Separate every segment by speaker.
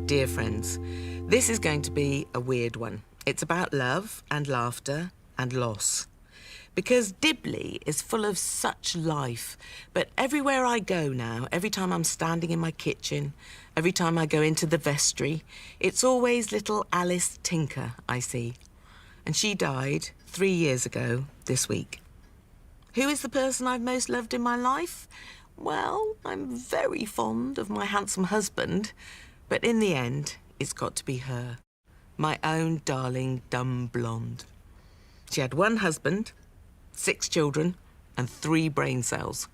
Speaker 1: Dear friends, this is going to be a weird one. It's about love and laughter and loss. Because Dibley is full of such life, but everywhere I go now, every time I'm standing in my kitchen, every time I go into the vestry, it's always little Alice Tinker I see. And she died 3 years ago this week. Who is the person I've most loved in my life? Well, I'm very fond of my handsome husband, but in the end, it's got to be her, my own darling dumb blonde. She had 1 husband, 6 children, and 3 brain cells.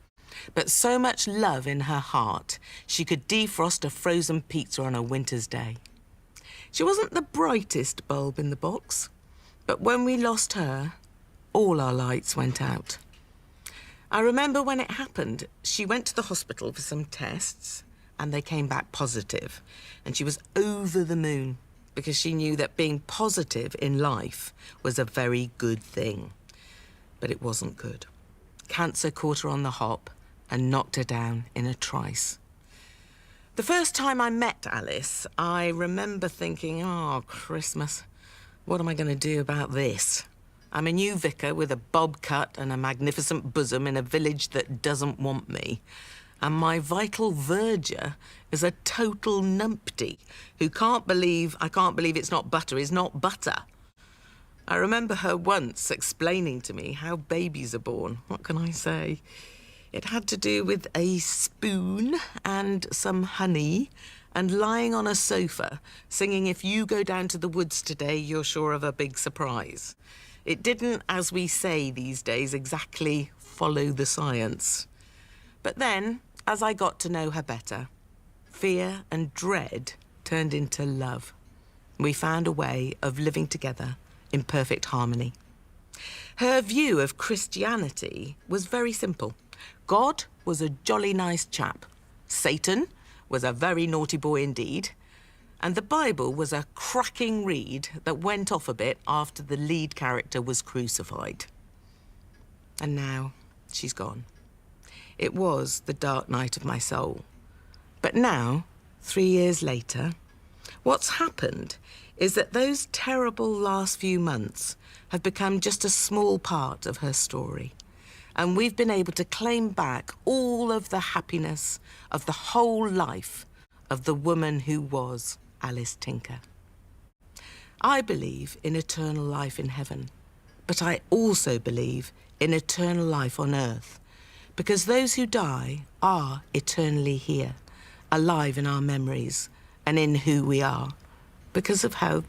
Speaker 1: But so much love in her heart, she could defrost a frozen pizza on a winter's day. She wasn't the brightest bulb in the box, but when we lost her, all our lights went out. I remember when it happened, she went to the hospital for some tests, and they came back positive, and she was over the moon because she knew that being positive in life was a very good thing. But it wasn't good. Cancer caught her on the hop and knocked her down in a trice. The first time I met Alice, I remember thinking, oh, Christmas, what am I going to do about this? I'm a new vicar with a bob cut and a magnificent bosom in a village that doesn't want me. And my vital verger is a total numpty who can't believe it's not butter is not butter. I remember her once explaining to me how babies are born. What can I say? It had to do with a spoon and some honey and lying on a sofa singing, "If you go down to the woods today, you're sure of a big surprise." It didn't, as we say these days, exactly follow the science. But then, as I got to know her better, fear and dread turned into love. We found a way of living together in perfect harmony. Her view of Christianity was very simple. God was a jolly nice chap. Satan was a very naughty boy indeed. And the Bible was a cracking read that went off a bit after the lead character was crucified. And now she's gone. It was the dark night of my soul. But now, 3 years later, what's happened is that those terrible last few months have become just a small part of her story. And we've been able to claim back all of the happiness of the whole life of the woman who was Alice Tinker. I believe in eternal life in heaven, but I also believe in eternal life on earth, because those who die are eternally here, alive in our memories and in who we are, because of how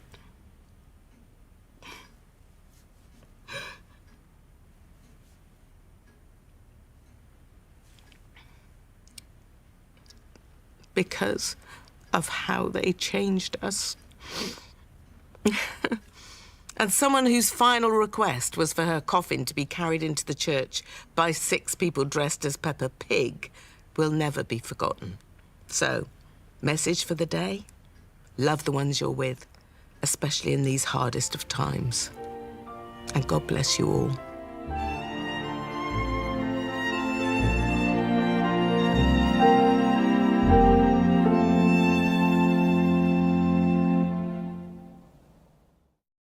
Speaker 1: they changed us. And someone whose final request was for her coffin to be carried into the church by 6 people dressed as Peppa Pig will never be forgotten. So, message for the day: love the ones you're with, especially in these hardest of times. And God bless you all.